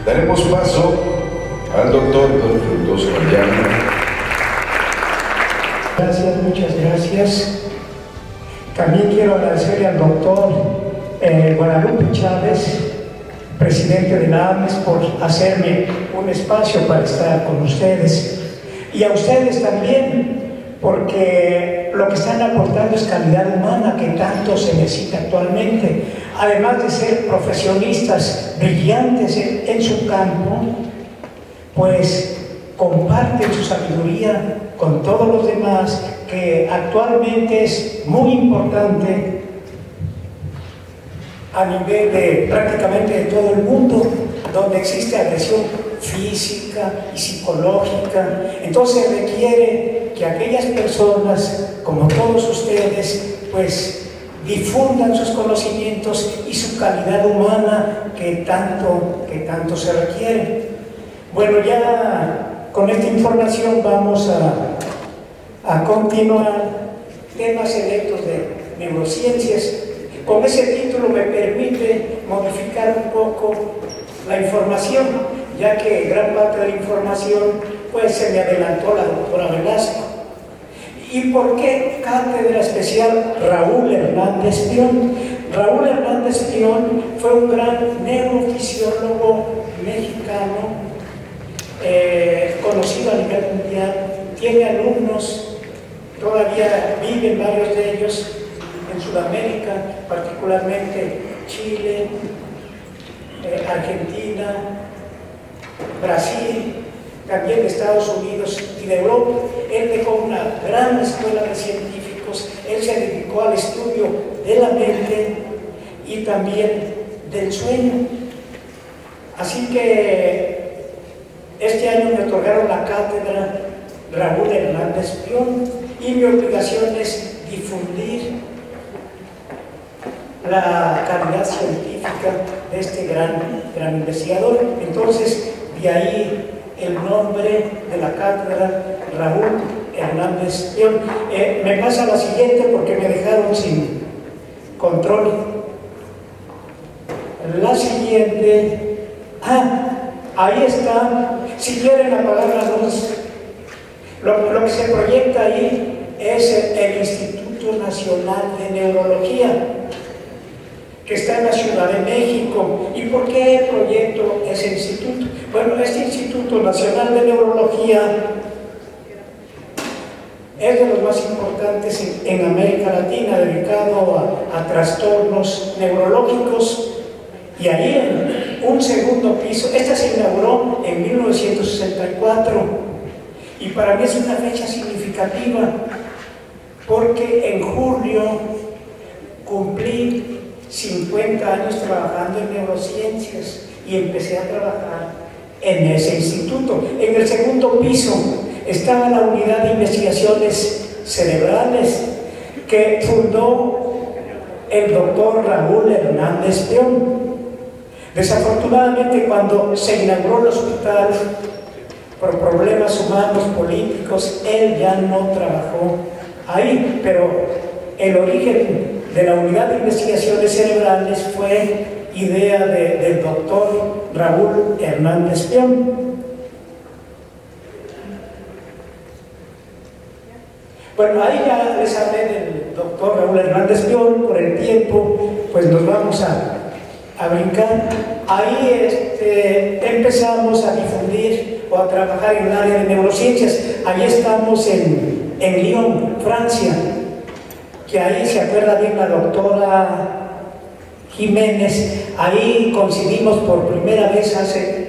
Daremos paso al doctor Don Fructuoso Gallano. Gracias, muchas gracias. También quiero agradecerle al doctor Guadalupe Chávez, presidente de la AMES, por hacerme un espacio para estar con ustedes. Y a ustedes también, porque lo que están aportando es calidad humana que tanto se necesita actualmente. Además de ser profesionistas brillantes en su campo, pues comparten su sabiduría con todos los demás, que actualmente es muy importante a nivel de prácticamente de todo el mundo, donde existe agresión física y psicológica. Entonces requiere que aquellas personas, como todos ustedes, pues difundan sus conocimientos y su calidad humana que tanto se requiere. Bueno, ya con esta información vamos a continuar temas selectos de neurociencias. Con ese título me permite modificar un poco la información, ya que gran parte de la información pues se me adelantó la doctora Velasco. ¿Y por qué cátedra especial Raúl Hernández Pion? Raúl Hernández Pion fue un gran neurofisiólogo mexicano, conocido a nivel mundial. Tiene alumnos, todavía viven varios de ellos en Sudamérica, particularmente Chile, Argentina, Brasil, también de Estados Unidos y de Europa. Él dejó una gran escuela de científicos. Él se dedicó al estudio de la mente y también del sueño. Así que este año me otorgaron la cátedra Raúl Hernández Pion y mi obligación es difundir la calidad científica de este gran investigador. Entonces, de ahí el nombre de la cátedra Raúl Hernández Pion. Me pasa la siguiente porque me dejaron sin control. La siguiente, ahí está. Si quieren apagar las luces, lo que se proyecta ahí es el Instituto Nacional de Neurología, que está en la Ciudad de México. ¿Y por qué proyecto ese instituto? Bueno, este Instituto Nacional de Neurología es de los más importantes en América Latina, dedicado a trastornos neurológicos. Y ahí en un segundo piso, esta se inauguró en 1964, y para mí es una fecha significativa, porque en julio cumplí 50 años trabajando en neurociencias y empecé a trabajar en ese instituto. En el segundo piso estaba la unidad de investigaciones cerebrales que fundó el doctor Raúl Hernández Pion. Desafortunadamente, cuando se inauguró el hospital, por problemas humanos, políticos, él ya no trabajó ahí, pero el origen de la unidad de investigaciones cerebrales fue idea del doctor Raúl Hernández Pion. Bueno, ahí ya les hablé del doctor Raúl Hernández Pion. Por el tiempo, pues nos vamos a brincar. Ahí empezamos a difundir o a trabajar en el área de neurociencias. Ahí estamos en Lyon, Francia, que ahí se acuerda bien la doctora Jiménez. Ahí coincidimos por primera vez hace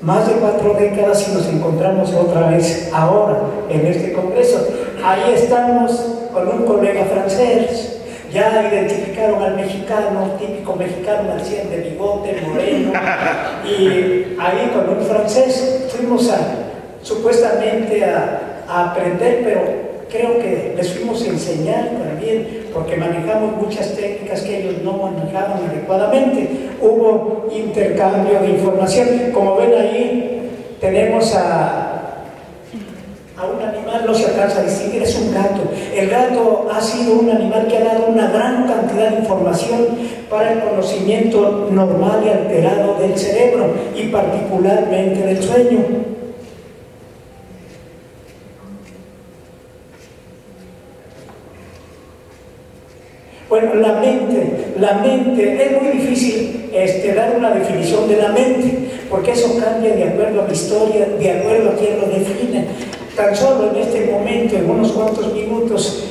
más de 4 décadas y nos encontramos otra vez ahora en este congreso. Ahí estamos con un colega francés. Ya identificaron al mexicano, típico mexicano, al 100 de bigote, moreno, y ahí con un francés fuimos supuestamente a aprender, pero creo que les fuimos a enseñar también, porque manejamos muchas técnicas que ellos no manejaban adecuadamente. Hubo intercambio de información. Como ven ahí, tenemos a un animal. no se alcanza a distinguir, es un gato. El gato ha sido un animal que ha dado una gran cantidad de información para el conocimiento normal y alterado del cerebro y particularmente del sueño. Bueno, la mente, es muy difícil dar una definición de la mente, porque eso cambia de acuerdo a la historia, de acuerdo a quién lo define. Tan solo en este momento, en unos cuantos minutos,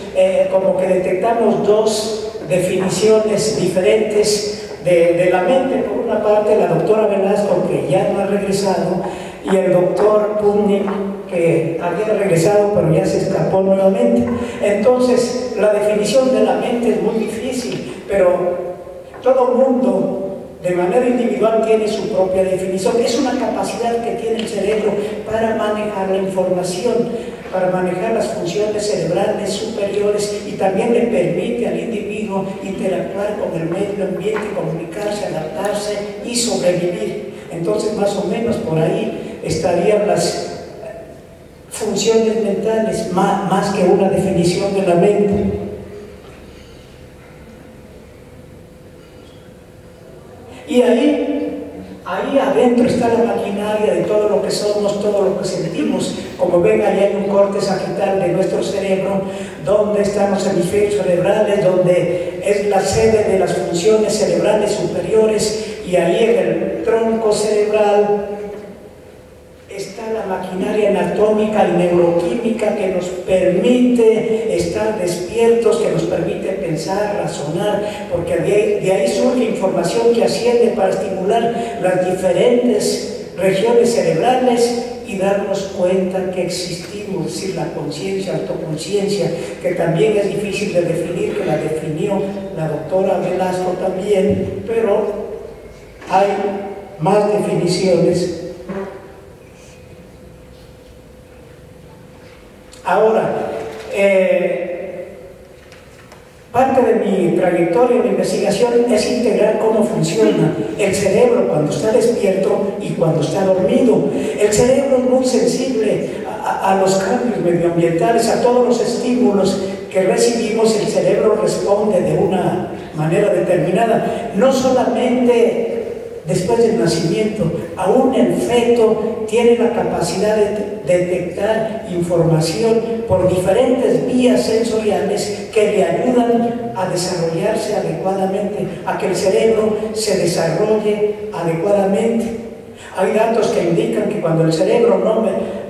como que detectamos dos definiciones diferentes de la mente. Por una parte, la doctora Velasco, que ya no ha regresado, y el doctor Putnik, que había regresado pero ya se escapó nuevamente. Entonces, la definición de la mente es muy difícil, pero todo mundo de manera individual tiene su propia definición. Es una capacidad que tiene el cerebro para manejar la información, para manejar las funciones cerebrales superiores, y también le permite al individuo interactuar con el medio ambiente, comunicarse, adaptarse y sobrevivir. Entonces, más o menos por ahí estarían las funciones mentales, más que una definición de la mente. Y ahí adentro está la maquinaria de todo lo que somos, todo lo que sentimos. Como ven, ahí hay un corte sagital de nuestro cerebro, donde están los hemisferios cerebrales, donde es la sede de las funciones cerebrales superiores, y ahí en el tronco cerebral está la maquinaria anatómica y neuroquímica que nos permite estar despiertos, que nos permite pensar, razonar, porque de ahí surge información que asciende para estimular las diferentes regiones cerebrales y darnos cuenta que existimos, es decir, la conciencia, autoconciencia, que también es difícil de definir, que la definió la doctora Velasco también, pero hay más definiciones. Ahora, parte de mi trayectoria de investigación es integrar cómo funciona el cerebro cuando está despierto y cuando está dormido. El cerebro es muy sensible a los cambios medioambientales, a todos los estímulos que recibimos. El cerebro responde de una manera determinada, no solamente después del nacimiento, aún el feto tiene la capacidad de detectar información por diferentes vías sensoriales que le ayudan a desarrollarse adecuadamente, a que el cerebro se desarrolle adecuadamente. Hay datos que indican que cuando el cerebro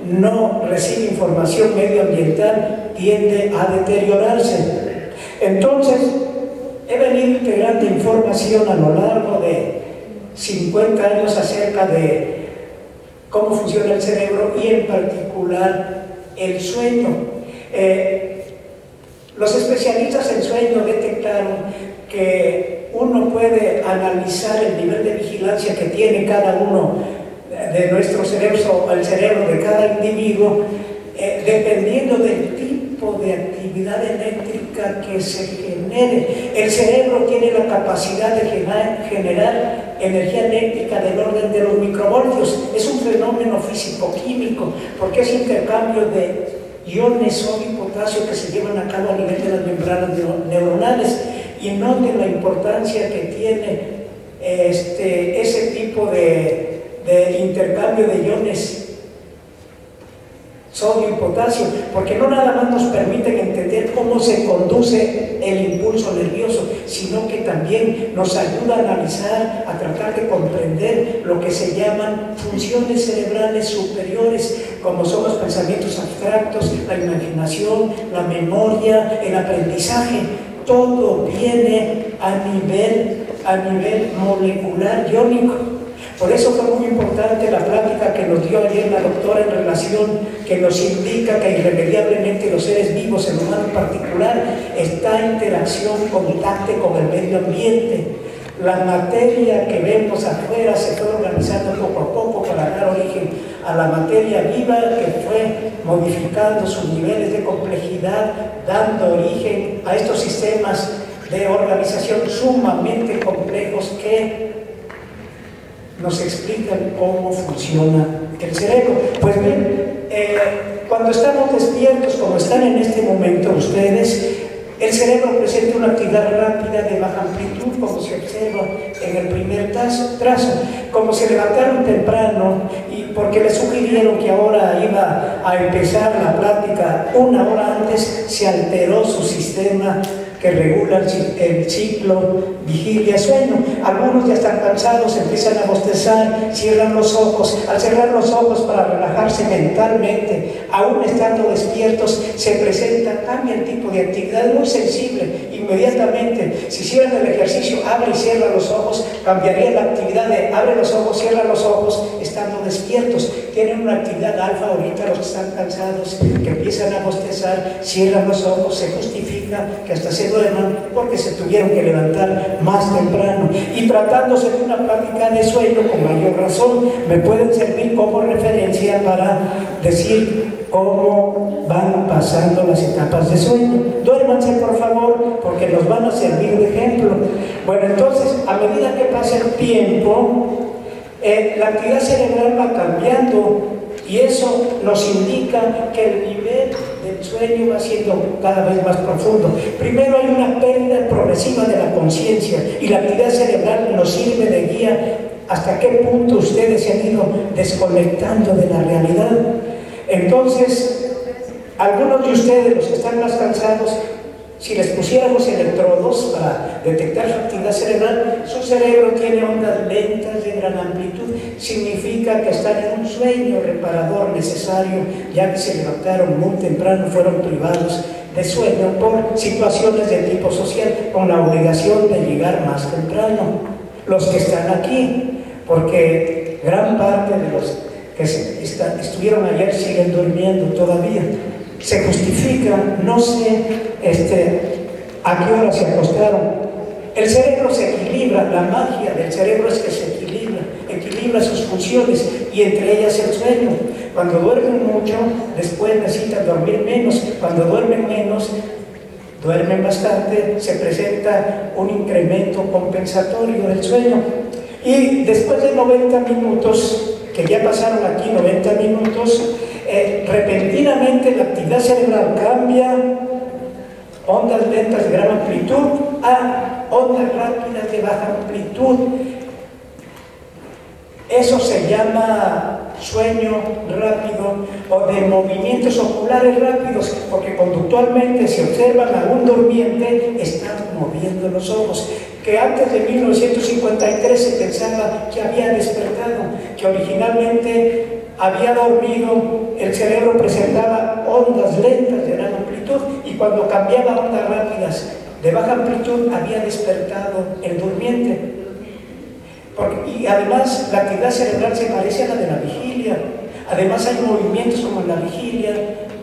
no recibe información medioambiental, tiende a deteriorarse. Entonces, he venido integrando información a lo largo de 50 años acerca de cómo funciona el cerebro y en particular el sueño. Los especialistas en sueño detectaron que uno puede analizar el nivel de vigilancia que tiene cada uno de nuestros cerebros, o el cerebro de cada individuo, dependiendo del tipo de actividad eléctrica que se genere. El cerebro tiene la capacidad de generar energía eléctrica del orden de los microvoltios. Es un fenómeno físico-químico, porque es intercambio de iones sodio y potasio que se llevan a cabo a nivel de las membranas neuronales. Y noten la importancia que tiene ese tipo de intercambio de iones sodio y potasio, porque no nada más nos permiten entender cómo se conduce el impulso nervioso, sino que también nos ayuda a analizar, a tratar de comprender lo que se llaman funciones cerebrales superiores, como son los pensamientos abstractos, la imaginación, la memoria, el aprendizaje. Todo viene a nivel molecular iónico. Por eso fue muy importante la plática que nos dio ayer la doctora en relación, que nos indica que irremediablemente los seres vivos, el humano en particular, está en interacción constante con el medio ambiente. La materia que vemos afuera se fue organizando poco a poco para dar origen a la materia viva, que fue modificando sus niveles de complejidad, dando origen a estos sistemas de organización sumamente complejos que nos explican cómo funciona el cerebro. Pues bien, Cuando estamos despiertos, como están en este momento ustedes, el cerebro presenta una actividad rápida de baja amplitud, como se observa en el primer trazo. Como se levantaron temprano y porque les sugirieron que ahora iba a empezar la plática una hora antes, se alteró su sistema que regula el ciclo vigilia-sueño. Algunos ya están cansados, empiezan a bostezar, cierran los ojos. Al cerrar los ojos para relajarse mentalmente, aún estando despiertos, se presenta, cambia el tipo de actividad, muy sensible. Inmediatamente, si hicieran el ejercicio, abre y cierra los ojos, cambiaría la actividad de abre los ojos, cierra los ojos, estando despiertos. Tienen una actividad alfa ahorita los que están cansados, que empiezan a bostezar, cierran los ojos, se justifica que hasta se duerman porque se tuvieron que levantar más temprano. Y tratándose de una plática de sueño, con mayor razón, me pueden servir como referencia para decir cómo van pasando las etapas de sueño. Duérmanse, por favor, porque nos van a servir de ejemplo. Bueno, entonces, a medida que pasa el tiempo, la actividad cerebral va cambiando y eso nos indica que el nivel del sueño va siendo cada vez más profundo. Primero hay una pérdida progresiva de la conciencia y la actividad cerebral nos sirve de guía hasta qué punto ustedes se han ido desconectando de la realidad. Entonces, algunos de ustedes, los que están más cansados, si les pusiéramos electrodos para detectar su actividad cerebral, su cerebro tiene ondas lentas de gran amplitud. Significa que están en un sueño reparador necesario, ya que se levantaron muy temprano, fueron privados de sueño por situaciones de tipo social, con la obligación de llegar más temprano. Los que están aquí, porque gran parte de los que estuvieron ayer siguen durmiendo todavía. Se justifica, no sé a qué hora se acostaron. El cerebro se equilibra, la magia del cerebro es que se equilibra sus funciones y entre ellas el sueño. Cuando duermen mucho, después necesitan dormir menos. Cuando duermen menos, duermen bastante, se presenta un incremento compensatorio del sueño. Y después de 90 minutos, que ya pasaron aquí 90 minutos, repentinamente la actividad cerebral cambia, ondas lentas de gran amplitud a ondas rápidas de baja amplitud. Eso se llama sueño rápido o de movimientos oculares rápidos, porque conductualmente si observan a un durmiente, están moviendo los ojos. Que antes de 1953 se pensaba que había despertado, que originalmente había dormido, el cerebro presentaba ondas lentas de gran amplitud y cuando cambiaba a ondas rápidas de baja amplitud había despertado el durmiente. Y además la actividad cerebral se parece a la de la vigilia. Además hay movimientos como en la vigilia,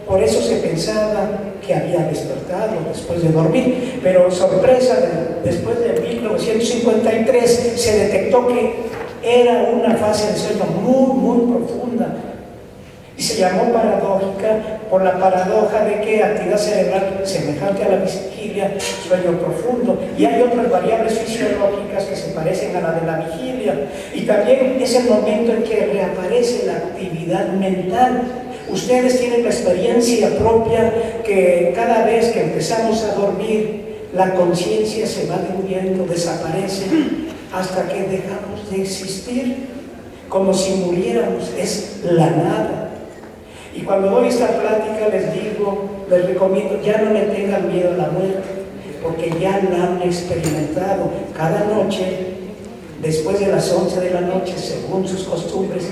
por eso se pensaba que había despertado después de dormir. Pero sorpresa, después de 1953 se detectó que era una fase de sueño muy profunda. Y se llamó paradójica por la paradoja de que actividad cerebral semejante a la vigilia, sueño profundo. Y hay otras variables fisiológicas que se parecen a la de la vigilia. Y también es el momento en que reaparece la actividad mental. Ustedes tienen la experiencia propia que cada vez que empezamos a dormir, la conciencia se va diluyendo, desaparece, hasta que dejamos de existir, como si muriéramos, es la nada. Y cuando doy esta plática les recomiendo, ya no le tengan miedo a la muerte, porque ya la han experimentado. Cada noche, después de las 11 de la noche, según sus costumbres,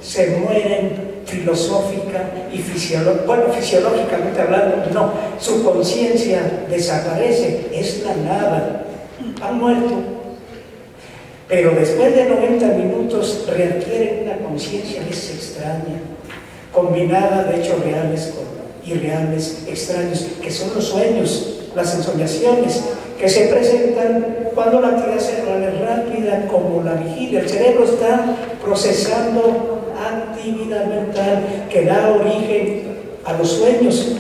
se mueren filosófica y fisiológicamente hablando, no, su conciencia desaparece, es la nada, han muerto. Pero después de 90 minutos readquieren una conciencia que es extraña, combinada de hechos reales con irreales, extraños, que son los sueños, las ensoñaciones, que se presentan cuando la actividad cerebral es rápida, como la vigilia. El cerebro está procesando actividad mental que da origen a los sueños.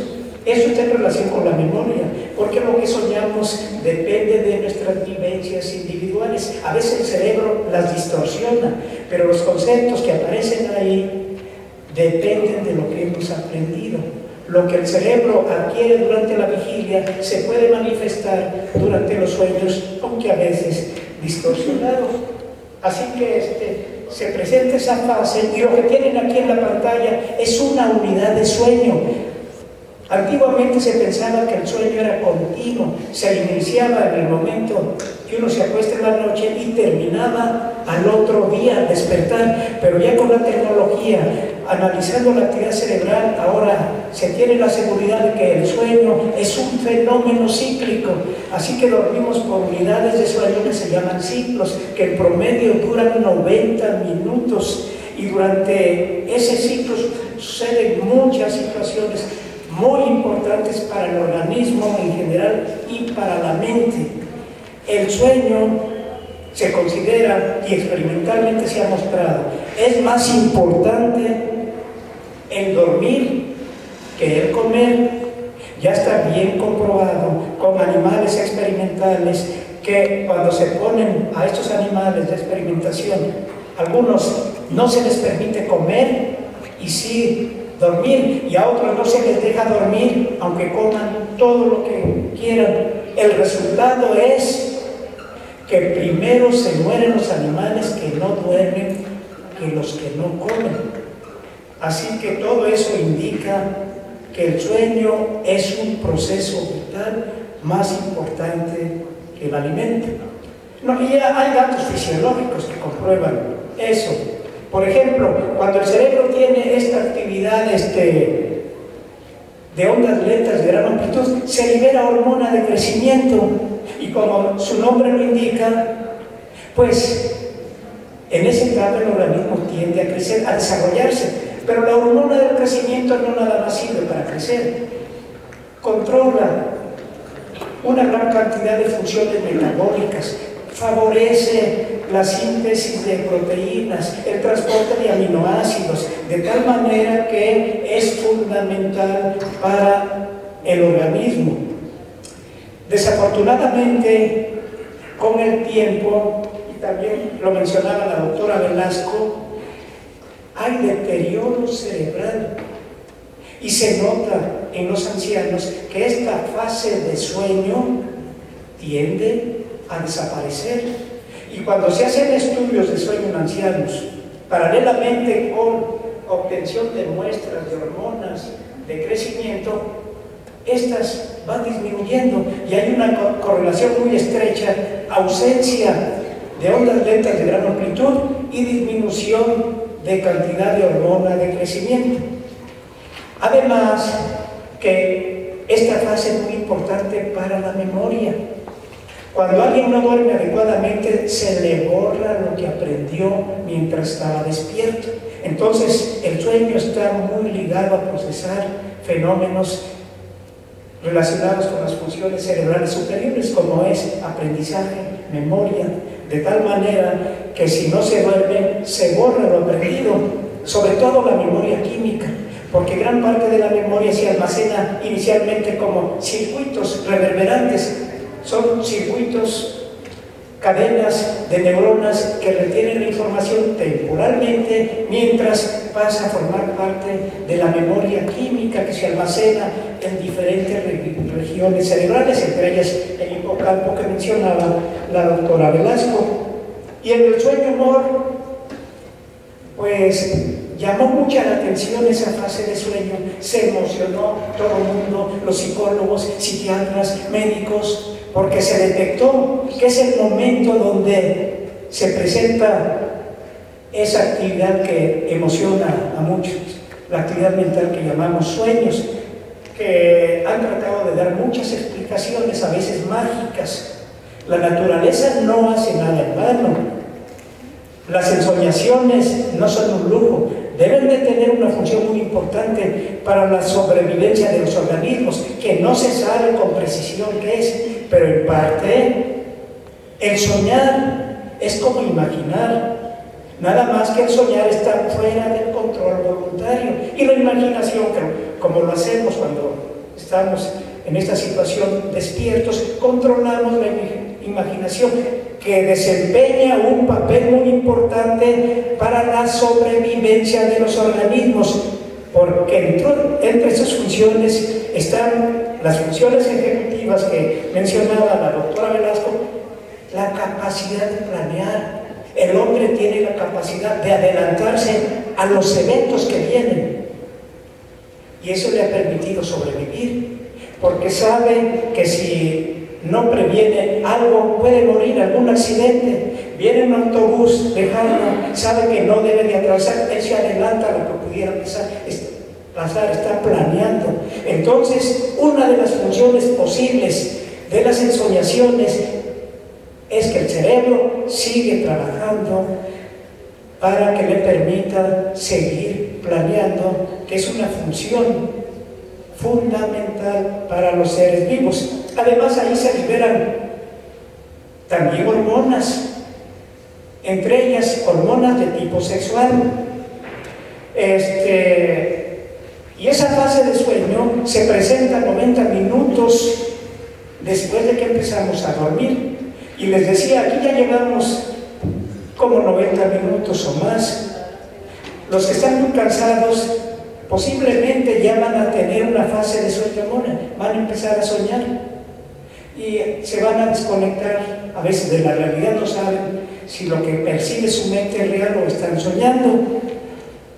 Eso está en relación con la memoria, porque lo que soñamos depende de nuestras vivencias individuales. A veces el cerebro las distorsiona, pero los conceptos que aparecen ahí dependen de lo que hemos aprendido. desatendido. Lo que el cerebro adquiere durante la vigilia se puede manifestar durante los sueños, aunque a veces distorsionado. Así que se presenta esa fase, y lo que tienen aquí en la pantalla es una unidad de sueño. Antiguamente se pensaba que el sueño era continuo, se iniciaba en el momento que uno se acuesta en la noche y terminaba al otro día al despertar, pero ya con la tecnología, analizando la actividad cerebral, ahora se tiene la seguridad de que el sueño es un fenómeno cíclico, así que dormimos por unidades de sueño que se llaman ciclos, que en promedio duran 90 minutos, y durante ese ciclo suceden muchas situaciones muy importantes para el organismo en general y para la mente. El sueño se considera, y experimentalmente se ha mostrado, es más importante el dormir que el comer. Ya está bien comprobado con animales experimentales que cuando se ponen a estos animales de experimentación, algunos no se les permite comer y sí dormir, y a otros no se les deja dormir aunque coman todo lo que quieran. El resultado es que primero se mueren los animales que no duermen que los que no comen. Así que todo eso indica que el sueño es un proceso vital más importante que el alimento. No, y hay datos fisiológicos que comprueban eso. Por ejemplo, cuando el cerebro tiene esta actividad de ondas lentas de gran amplitud, se libera hormona de crecimiento, y como su nombre lo indica, pues en esa etapa el organismo tiende a crecer, a desarrollarse, pero la hormona del crecimiento no nada más sirve para crecer, controla una gran cantidad de funciones metabólicas, favorece la síntesis de proteínas, el transporte de aminoácidos, de tal manera que es fundamental para el organismo. Desafortunadamente, con el tiempo, y también lo mencionaba la doctora Velasco, hay deterioro cerebral, y se nota en los ancianos que esta fase de sueño tiende a desaparecer. Y cuando se hacen estudios de sueño en ancianos, paralelamente con obtención de muestras de hormonas de crecimiento, estas van disminuyendo, y hay una correlación muy estrecha: ausencia de ondas lentas de gran amplitud y disminución de cantidad de hormona de crecimiento. Además, que esta fase es muy importante para la memoria. Cuando alguien no duerme adecuadamente, se le borra lo que aprendió mientras estaba despierto. Entonces, el sueño está muy ligado a procesar fenómenos relacionados con las funciones cerebrales superiores, como es aprendizaje, memoria, de tal manera que si no se duerme, se borra lo aprendido, sobre todo la memoria química, porque gran parte de la memoria se almacena inicialmente como circuitos reverberantes. Son circuitos, cadenas de neuronas que retienen la información temporalmente mientras pasa a formar parte de la memoria química que se almacena en diferentes regiones cerebrales, entre ellas el hipocampo que mencionaba la doctora Velasco. Y en el sueño humor, pues llamó mucha la atención esa fase de sueño, se emocionó todo el mundo, los psicólogos, psiquiatras, médicos, porque se detectó que es el momento donde se presenta esa actividad que emociona a muchos, la actividad mental que llamamos sueños, que han tratado de dar muchas explicaciones, a veces mágicas. La naturaleza no hace nada en vano. Las ensoñaciones no son un lujo, deben de tener una función muy importante para la sobrevivencia de los organismos, que no se sabe con precisión qué es, pero en parte el soñar es como imaginar, nada más que el soñar está fuera del control voluntario, y la imaginación, como lo hacemos cuando estamos en esta situación despiertos, controlamos la imaginación, que desempeña un papel muy importante para la sobrevivencia de los organismos. porque entre sus funciones están las funciones ejecutivas que mencionaba la doctora Velasco, la capacidad de planear. El hombre tiene la capacidad de adelantarse a los eventos que vienen, y eso le ha permitido sobrevivir, porque sabe que si no previene algo, puede morir, algún accidente. Viene un autobús lejano, sabe que no debe de atravesar, él se adelanta a lo que pudiera pasar, está planeando. Entonces, una de las funciones posibles de las ensoñaciones es que el cerebro sigue trabajando para que le permita seguir planeando, que es una función fundamental para los seres vivos. Además, ahí se liberan también hormonas, entre ellas hormonas de tipo sexual. Y esa fase de sueño se presenta 90 minutos después de que empezamos a dormir. Y les decía, aquí ya llevamos como 90 minutos o más. Los que están muy cansados posiblemente ya van a tener una fase de sueño mona, van a empezar a soñar y se van a desconectar a veces de la realidad, no saben si lo que percibe su mente es real o están soñando.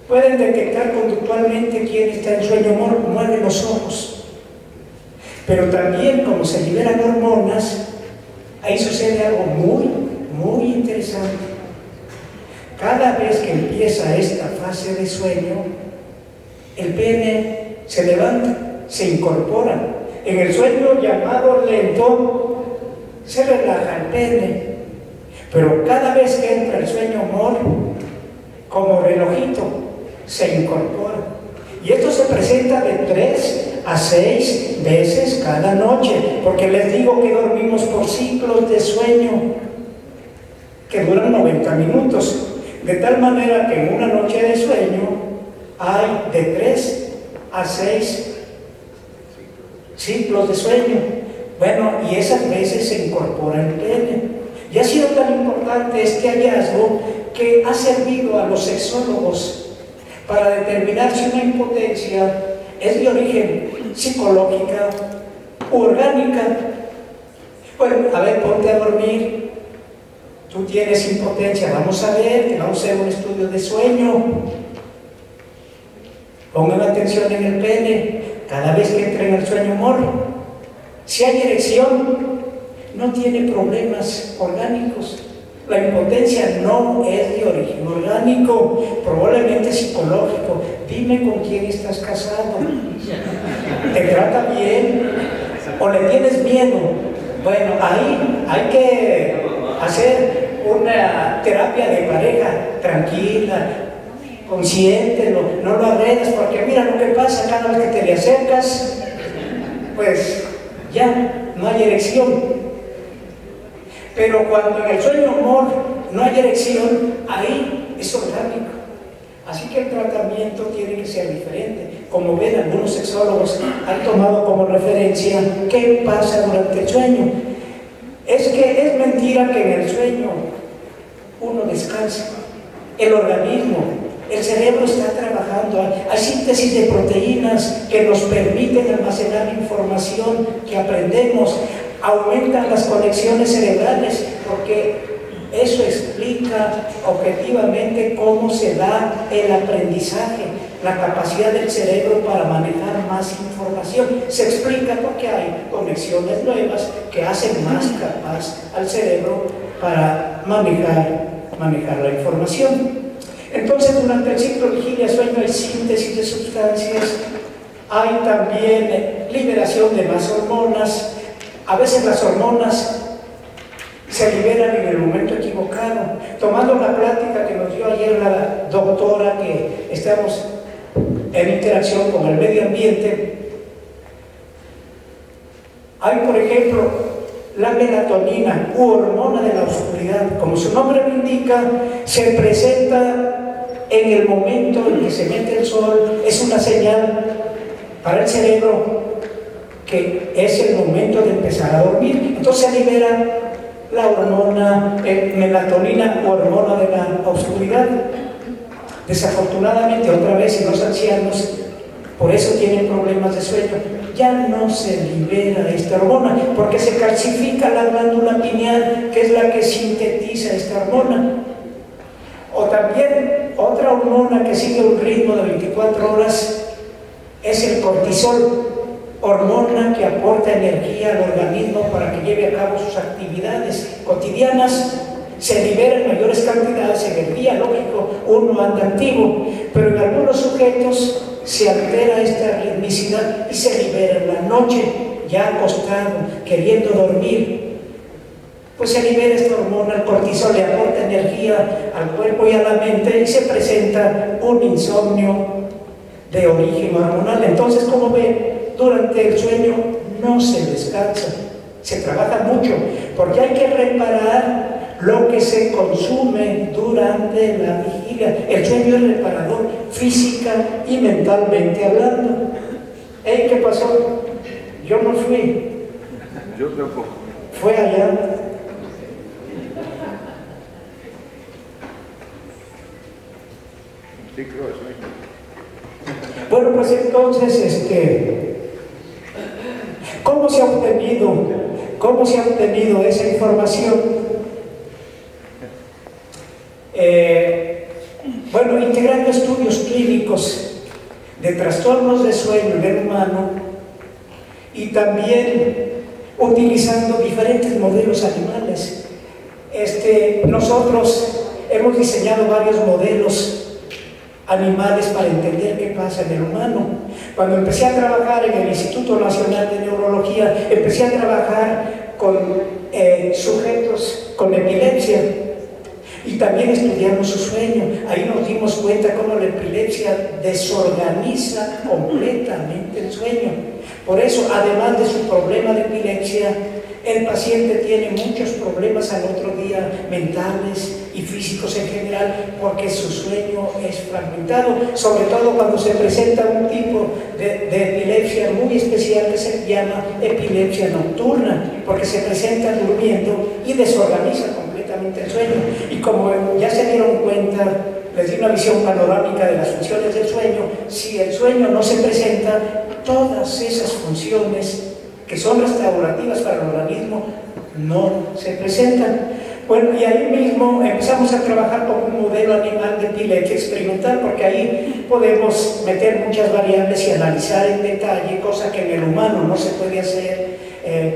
Pueden detectar conductualmente quién está en sueño mono, mueve los ojos. Pero también, como se liberan hormonas, ahí sucede algo muy interesante. Cada vez que empieza esta fase de sueño, el pene se levanta, se incorpora. En el sueño llamado lento, se relaja el pene. Pero cada vez que entra el sueño mor, como relojito, se incorpora. Y esto se presenta de 3 a 6 veces cada noche, porque les digo que dormimos por ciclos de sueño que duran 90 minutos. De tal manera que en una noche de sueño hay de 3 a 6 ciclos de sueño. Bueno, y esas veces se incorpora el pene. Y ha sido tan importante este hallazgo que ha servido a los sexólogos para determinar si una impotencia es de origen psicológica u orgánica. Bueno, a ver, ponte a dormir. Tú tienes impotencia, vamos a ver, que vamos a hacer un estudio de sueño. Pongan atención en el pene, cada vez que entra en el sueño morro. Si hay erección, no tiene problemas orgánicos. La impotencia no es de origen orgánico, probablemente psicológico. Dime con quién estás casado. ¿Te trata bien? ¿O le tienes miedo? Bueno, ahí hay que hacer una terapia de pareja tranquila, consciente, no lo agredas, porque mira lo que pasa cada vez que te le acercas, pues ya no hay erección. Pero cuando en el sueño amor no hay erección, ahí es orgánico. Así que el tratamiento tiene que ser diferente. Como ven, algunos sexólogos han tomado como referencia qué pasa durante el sueño. Es que es mentira que en el sueño uno descansa. El organismo, el cerebro está trabajando. Hay síntesis de proteínas que nos permiten almacenar información que aprendemos. Aumentan las conexiones cerebrales, porque eso explica objetivamente cómo se da el aprendizaje, la capacidad del cerebro para manejar más información. Se explica porque hay conexiones nuevas que hacen más capaz al cerebro para manejar la información. Entonces, durante el ciclo vigilia-sueño hay síntesis de sustancias, hay también liberación de más hormonas. A veces las hormonas se liberan en el momento equivocado. Tomando la plática que nos dio ayer la doctora, que estamos en interacción con el medio ambiente, hay, por ejemplo, la melatonina u hormona de la oscuridad. Como su nombre lo indica, se presenta en el momento en que se mete el sol. Es una señal para el cerebro que es el momento de empezar a dormir. Entonces se libera la hormona melatonina o hormona de la oscuridad. Desafortunadamente, otra vez, en los ancianos, por eso tienen problemas de sueño, ya no se libera esta hormona, porque se calcifica la glándula pineal, que es la que sintetiza esta hormona. O también, otra hormona que sigue un ritmo de 24 horas es el cortisol, hormona que aporta energía al organismo para que lleve a cabo sus actividades cotidianas. Se libera en mayores cantidades en el día, lógico, uno anda activo, pero en algunos sujetos se altera esta ritmicidad y se libera en la noche, ya acostado, queriendo dormir. Pues se libera esta hormona, el cortisol, le aporta energía al cuerpo y a la mente y se presenta un insomnio de origen hormonal. Entonces, como ven, durante el sueño no se descansa, se trabaja mucho, porque hay que reparar lo que se consume durante la vigilia. El sueño es reparador física y mentalmente hablando. ¿Hey, qué pasó? Yo no fui. Yo tampoco. Fue allá. Sí, creo eso. Bueno, pues entonces, ¿cómo se ha obtenido esa información? Bueno, integrando estudios clínicos de trastornos de sueño en el humano y también utilizando diferentes modelos animales. Nosotros hemos diseñado varios modelos animales para entender qué pasa en el humano. Cuando empecé a trabajar en el Instituto Nacional de Neurología, empecé a trabajar con sujetos con epilepsia y también estudiamos su sueño. Ahí nos dimos cuenta cómo la epilepsia desorganiza completamente el sueño. Por eso, además de su problema de epilepsia, el paciente tiene muchos problemas al otro día, mentales y físicos en general, porque su sueño es fragmentado, sobre todo cuando se presenta un tipo de epilepsia muy especial que se llama epilepsia nocturna, porque se presenta durmiendo y desorganiza completamente el sueño. Y como ya se dieron cuenta, les di una visión panorámica de las funciones del sueño. Si el sueño no se presenta, todas esas funciones que son restaurativas para el organismo no se presentan. Bueno, y ahí mismo empezamos a trabajar con un modelo animal de epilepsia experimental, porque ahí podemos meter muchas variables y analizar en detalle, cosa que en el humano no se puede hacer,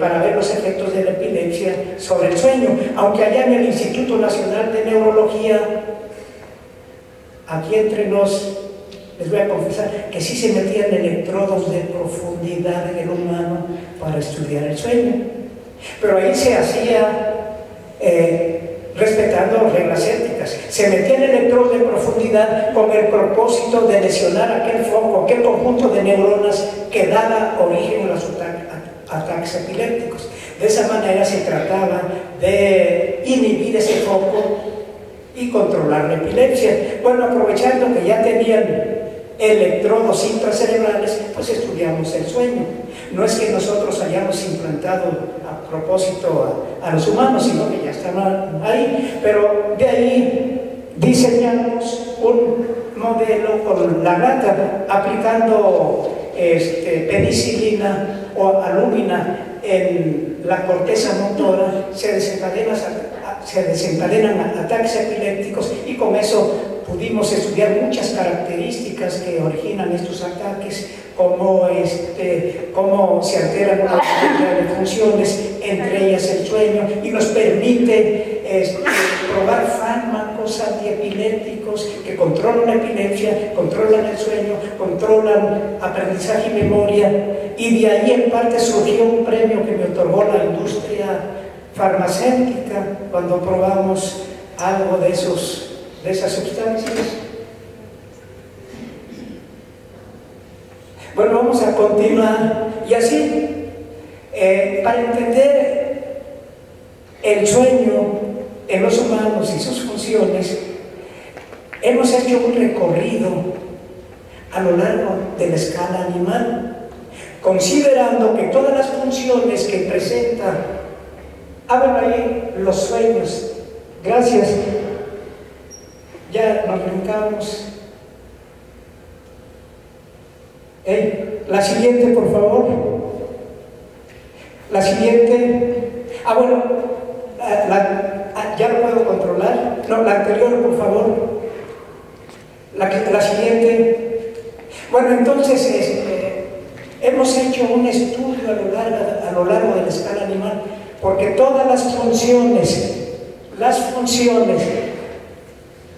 para ver los efectos de la epilepsia sobre el sueño. Aunque allá en el Instituto Nacional de Neurología, aquí entre nos, les voy a confesar que sí se metían electrodos de profundidad en el humano para estudiar el sueño. Pero ahí se hacía respetando reglas éticas. Se metían electrodos de profundidad con el propósito de lesionar aquel foco, aquel conjunto de neuronas que daba origen a los ataques epilépticos. De esa manera se trataba de inhibir ese foco y controlar la epilepsia. Bueno, aprovechando que ya tenían electrodos intracerebrales, pues estudiamos el sueño. No es que nosotros hayamos implantado a propósito a los humanos, sino que ya estaban ahí, pero de ahí diseñamos un modelo con la gata, aplicando penicilina o alúmina en la corteza motora, se desencadenan ataques epilépticos, y con eso pudimos estudiar muchas características que originan estos ataques, cómo se alteran una cantidad de funciones, entre ellas el sueño, y nos permite probar fármacos antiepilépticos que controlan la epilepsia, controlan el sueño, controlan aprendizaje y memoria. Y de ahí en parte surgió un premio que me otorgó la industria farmacéutica cuando probamos algo de esas sustancias. Bueno, vamos a continuar. Y así, para entender el sueño en los humanos y sus funciones, hemos hecho un recorrido a lo largo de la escala animal, considerando que todas las funciones que presenta, hablan ahí los sueños. Gracias. Ya nos brincamos. La siguiente, por favor. La siguiente. Bueno, ya lo puedo controlar. No, la anterior, por favor. La siguiente. Bueno, entonces hemos hecho un estudio a lo largo de la escala animal, porque todas las funciones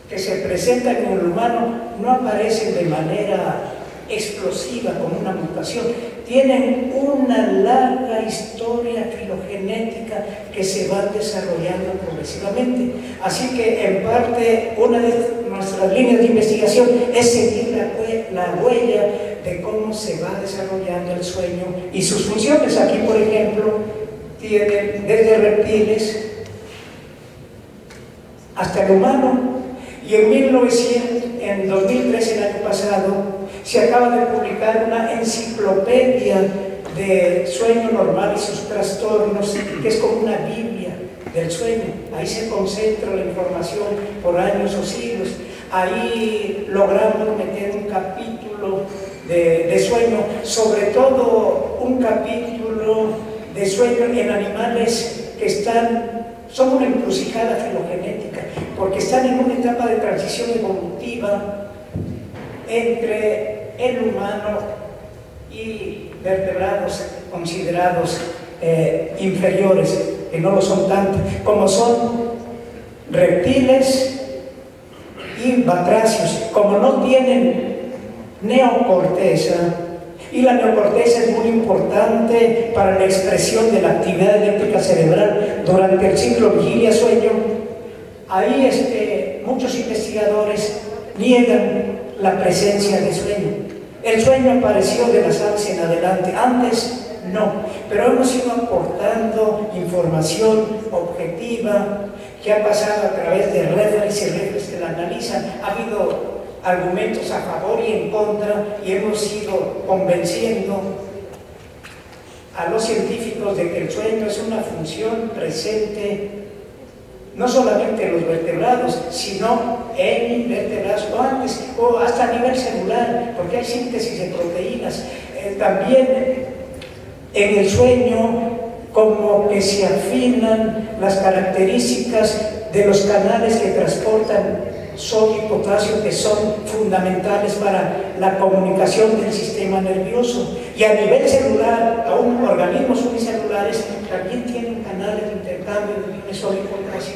que se presentan en el humano no aparecen de manera explosiva como una mutación, tienen una larga historia filogenética que se va desarrollando progresivamente. Así que en parte una de nuestras líneas de investigación es seguir la huella de cómo se va desarrollando el sueño y sus funciones. Aquí, por ejemplo, tienen desde reptiles hasta el humano. Y en 2013, el año pasado, se acaba de publicar una enciclopedia de sueño normal y sus trastornos, que es como una Biblia del sueño. Ahí se concentra la información por años o siglos. Ahí logramos meter un capítulo de sueño, sobre todo un capítulo de sueño en animales que son una encrucijada filogenética, porque están en una etapa de transición evolutiva entre el humano y vertebrados considerados inferiores, que no lo son tanto, como son reptiles y batracios. Como no tienen neocorteza, y la neocorteza es muy importante para la expresión de la actividad eléctrica cerebral durante el ciclo vigilia-sueño, ahí muchos investigadores niegan la presencia de sueño. El sueño apareció de las aves en adelante, antes no, pero hemos ido aportando información objetiva que ha pasado a través de referees y referees que la analizan. Ha habido argumentos a favor y en contra, y hemos ido convenciendo a los científicos de que el sueño es una función presente no solamente en los vertebrados, sino en invertebrados o hasta a nivel celular, porque hay síntesis de proteínas. También en el sueño, como que se afinan las características de los canales que transportan sodio y potasio, que son fundamentales para la comunicación del sistema nervioso. Y a nivel celular, aún organismos unicelulares también tienen canales de intercambio de sodio y potasio,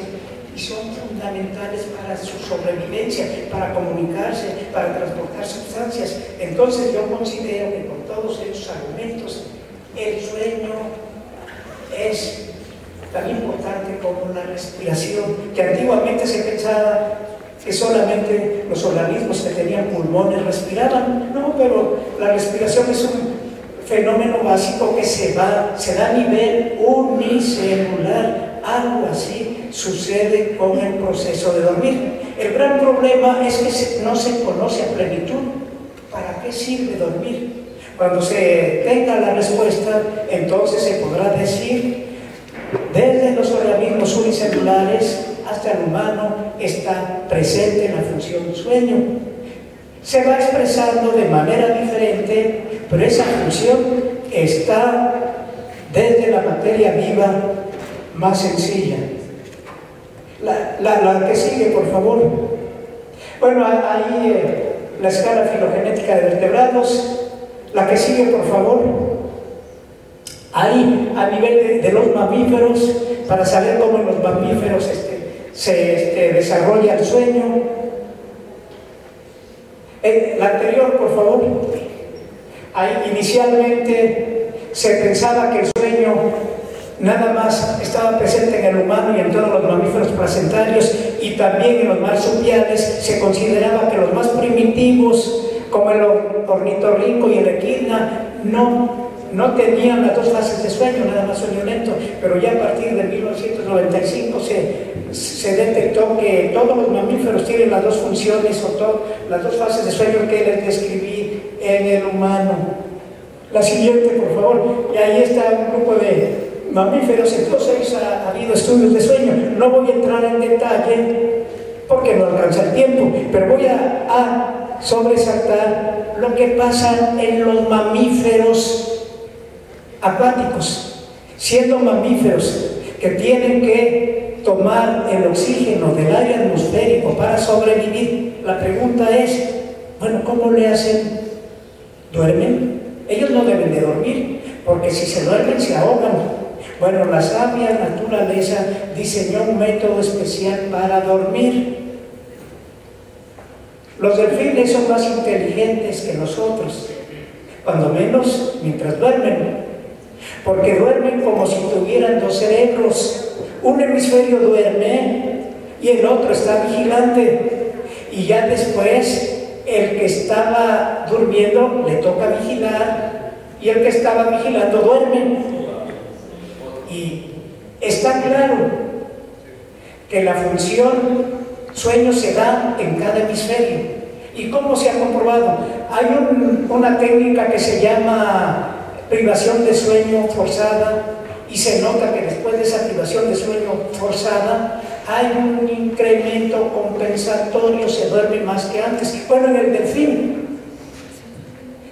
y son fundamentales para su sobrevivencia, para comunicarse, para transportar sustancias. Entonces yo considero que con todos esos argumentos, el sueño es tan importante como la respiración, que antiguamente se pensaba que solamente los organismos que tenían pulmones respiraban. No, pero la respiración es un fenómeno básico que se da a nivel unicelular. Algo así sucede con el proceso de dormir. El gran problema es que no se conoce a plenitud para qué sirve dormir. Cuando se tenga la respuesta, entonces se podrá decir, desde los organismos unicelulares hasta el humano está presente la función del sueño. Se va expresando de manera diferente, pero esa función está desde la materia viva más sencilla. La que sigue, por favor. Bueno, ahí la escala filogenética de vertebrados. La que sigue, por favor. Ahí, a nivel de los mamíferos, para saber cómo en los mamíferos se desarrolla el sueño. La anterior, por favor. Ahí inicialmente se pensaba que el sueño nada más estaba presente en el humano y en todos los mamíferos placentarios, y también en los marsupiales. Se consideraba que los más primitivos, como el ornitorrinco y el equidna, no tenían las dos fases de sueño, nada más sueño lento, pero ya a partir de 1995 se detectó que todos los mamíferos tienen las dos funciones las dos fases de sueño que les describí en el humano. La siguiente, por favor. Y ahí está un grupo de mamíferos. Entonces ha habido estudios de sueño. No voy a entrar en detalle porque no alcanza el tiempo, pero voy a sobresaltar lo que pasa en los mamíferos acuáticos, siendo mamíferos que tienen que tomar el oxígeno del aire atmosférico para sobrevivir. La pregunta es, bueno, ¿cómo le hacen? ¿Duermen? Ellos no deben de dormir, porque si se duermen se ahogan. Bueno, la sabia naturaleza diseñó un método especial para dormir. Los delfines son más inteligentes que nosotros, cuando menos mientras duermen, porque duermen como si tuvieran dos cerebros. Un hemisferio duerme y el otro está vigilante, y ya después el que estaba durmiendo le toca vigilar y el que estaba vigilando duerme. Y está claro que la función sueño se da en cada hemisferio. ¿Y cómo se ha comprobado? Hay una técnica que se llama privación de sueño forzada, y se nota que después de esa privación de sueño forzada hay un incremento compensatorio, se duerme más que antes. Bueno, en el delfín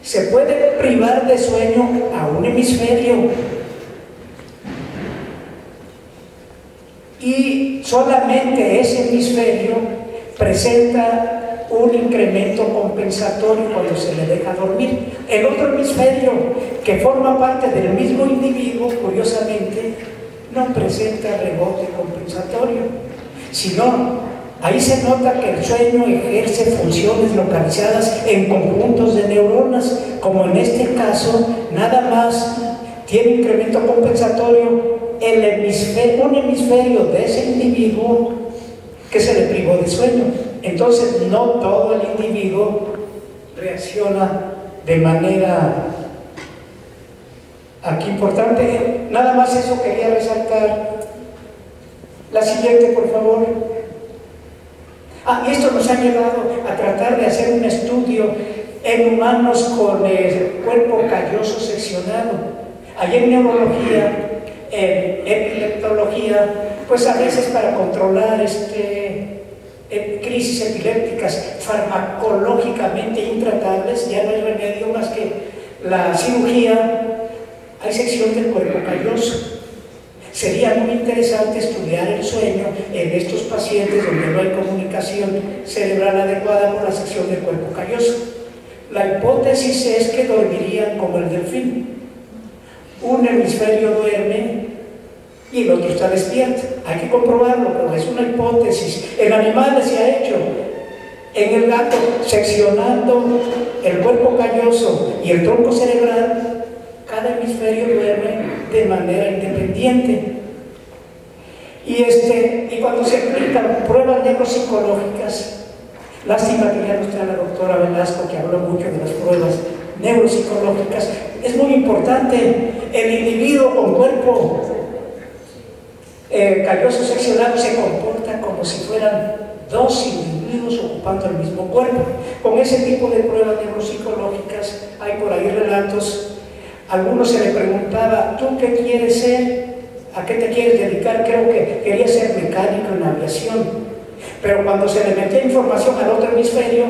se puede privar de sueño a un hemisferio y solamente ese hemisferio presenta un incremento compensatorio cuando se le deja dormir. El otro hemisferio, que forma parte del mismo individuo, curiosamente, no presenta rebote compensatorio, sino ahí se nota que el sueño ejerce funciones localizadas en conjuntos de neuronas, como en este caso, nada más tiene incremento compensatorio un hemisferio de ese individuo que se le privó de sueño. Entonces, no todo el individuo reacciona de manera aquí importante. Nada más eso quería resaltar. La siguiente, por favor. Y esto nos ha llevado a tratar de hacer un estudio en humanos con el cuerpo calloso seccionado. Allí en neurología, en epileptología, pues a veces para controlar crisis epilépticas farmacológicamente intratables, ya no hay remedio más que la cirugía. Hay sección del cuerpo calloso. Sería muy interesante estudiar el sueño en estos pacientes donde no hay comunicación cerebral adecuada por la sección del cuerpo calloso. La hipótesis es que dormirían como el delfín. Un hemisferio duerme y el otro está despierto. Hay que comprobarlo, pero es una hipótesis. En animales se ha hecho. En el gato, seccionando el cuerpo calloso y el tronco cerebral, cada hemisferio duerme de manera independiente. Y cuando se aplican pruebas neuropsicológicas, lástima que ya no está la doctora Velasco, que habló mucho de las pruebas neuropsicológicas, es muy importante. El individuo con cuerpo calloso seccionado se comporta como si fueran dos individuos ocupando el mismo cuerpo. Con ese tipo de pruebas neuropsicológicas hay por ahí relatos. A algunos se le preguntaba, ¿tú qué quieres ser? ¿A qué te quieres dedicar? Creo que quería ser mecánico en aviación. Pero cuando se le metía información al otro hemisferio,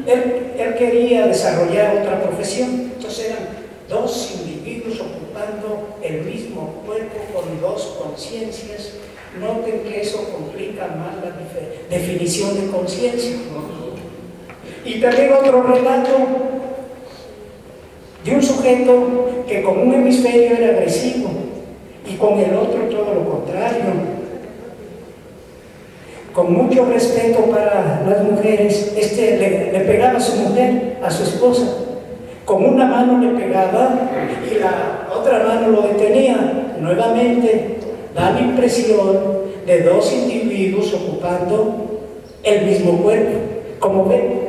él quería desarrollar otra profesión. Entonces eran dos individuos ocupando el mismo cuerpo con dos conciencias. Noten que eso complica más la definición de conciencia. Y también otro relato de un sujeto que con un hemisferio era agresivo y con el otro todo lo contrario. Con mucho respeto para las mujeres, le pegaba a su mujer, a su esposa. Con una mano le pegaba y la otra mano lo detenía. Nuevamente da la impresión de dos individuos ocupando el mismo cuerpo. Como ven,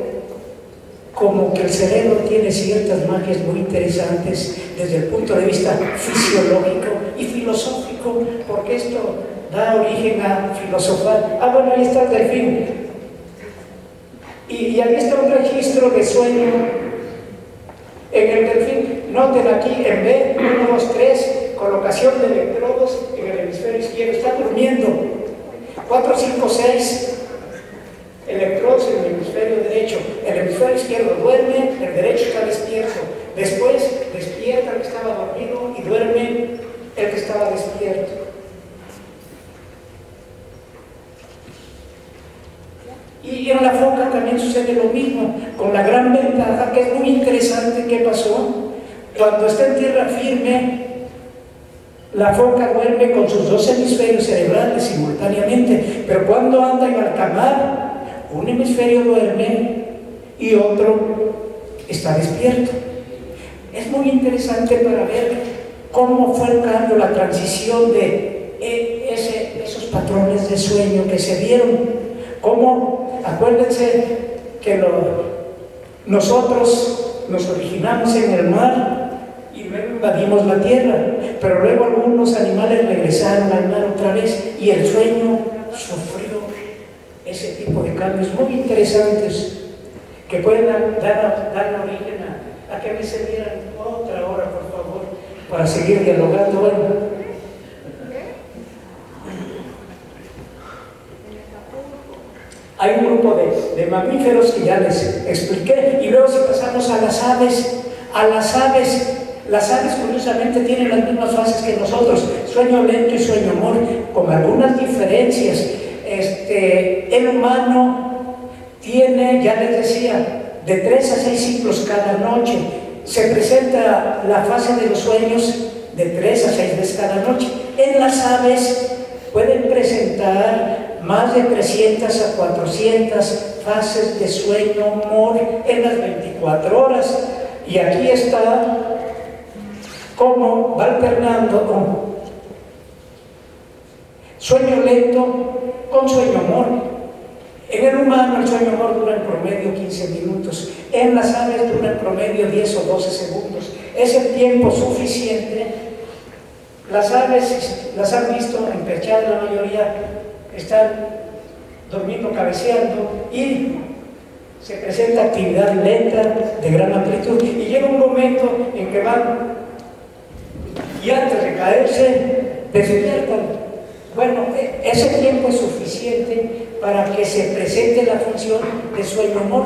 como que el cerebro tiene ciertas magias muy interesantes desde el punto de vista fisiológico y filosófico, porque esto da origen a filosofar. Bueno, ahí está el delfín. Y ahí está un registro de sueño en el delfín. Noten aquí en B, 1, 2, 3, colocación de electrodos en el hemisferio izquierdo. Está durmiendo. 4, 5, 6 electrodos en el hemisferio derecho. El hemisferio izquierdo duerme, el derecho está despierto. Después despierta el que estaba dormido y duerme el que estaba despierto. Y en la foca también sucede lo mismo, con la gran ventaja que es muy interesante. ¿Qué pasó? Cuando está en tierra firme, la foca duerme con sus dos hemisferios cerebrales simultáneamente, pero cuando anda en alta mar, un hemisferio duerme y otro está despierto. Es muy interesante para ver cómo fue el cambio, la transición de esos patrones de sueño que se dieron. Cómo, acuérdense que nosotros nos originamos en el mar y luego invadimos la tierra, pero luego algunos animales regresaron al mar otra vez y el sueño sufrió ese tipo de cambios muy interesantes que pueden dar origen a que me cedieran otra hora, por favor, para seguir dialogando. Bueno, hay un grupo de mamíferos que ya les expliqué, y luego si pasamos a las aves, las aves curiosamente tienen las mismas fases que nosotros, sueño lento y sueño amor, con algunas diferencias. El humano tiene, ya les decía, de 3 a 6 ciclos cada noche. Se presenta la fase de los sueños de 3 a 6 veces cada noche. En las aves pueden presentar más de 300 a 400 fases de sueño amor en las 24 horas. Y aquí está cómo va alternando con sueño lento con sueño amor. En el humano el sueño amor dura en promedio 15 minutos, en las aves dura en promedio 10 o 12 segundos. Es el tiempo suficiente. Las aves las han visto empechadas, la mayoría están durmiendo, cabeceando, y se presenta actividad lenta de gran amplitud, y llega un momento en que van y antes de caerse despiertan. Bueno, ese tiempo es suficiente para que se presente la función de sueño amor.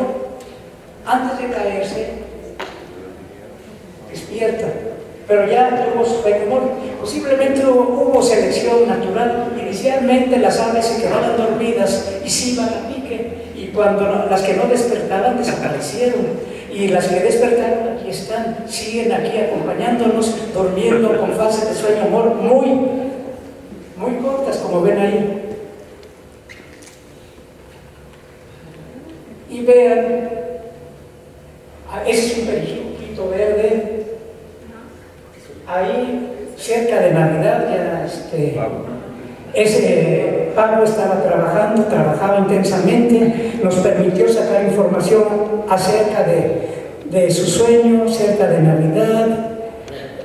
Antes de caerse despierta, pero ya tuvo sueño amor. Posiblemente hubo selección natural. Inicialmente las aves se quedaban dormidas y se iban a pique, y cuando las que no despertaban desaparecieron, y las que despertaron aquí están, siguen aquí acompañándonos, durmiendo con fases de sueño amor muy cortas, como ven ahí. Y vean, ese es un periquito verde. Ahí, cerca de Navidad, ya ese Pablo trabajaba intensamente, nos permitió sacar información acerca de su sueño, cerca de Navidad.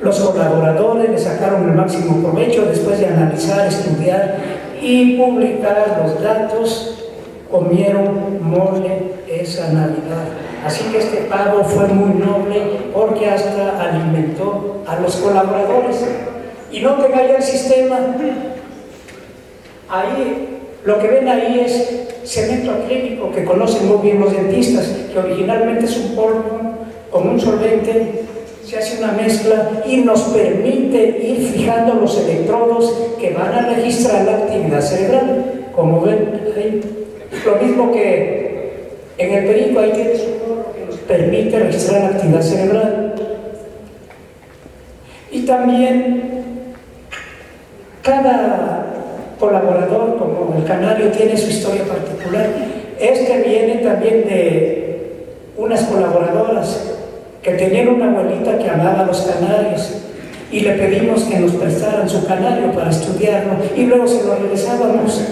Los colaboradores le sacaron el máximo provecho después de analizar, estudiar y publicar los datos. Comieron mole esa Navidad. Así que este pavo fue muy noble porque hasta alimentó a los colaboradores. Y no te vaya el sistema. Ahí, lo que ven ahí es cemento acrílico, que conocen muy bien los dentistas, que originalmente es un polvo con un solvente. Se hace una mezcla y nos permite ir fijando los electrodos que van a registrar la actividad cerebral. Como ven ahí, lo mismo que en el perico, ahí tienes un gorro que nos permite registrar la actividad cerebral. Y también cada colaborador, como el canario, tiene su historia particular. Este viene también de unas colaboradoras que tenían una abuelita que amaba a los canarios, y le pedimos que nos prestaran su canario para estudiarlo, y luego se lo regresábamos.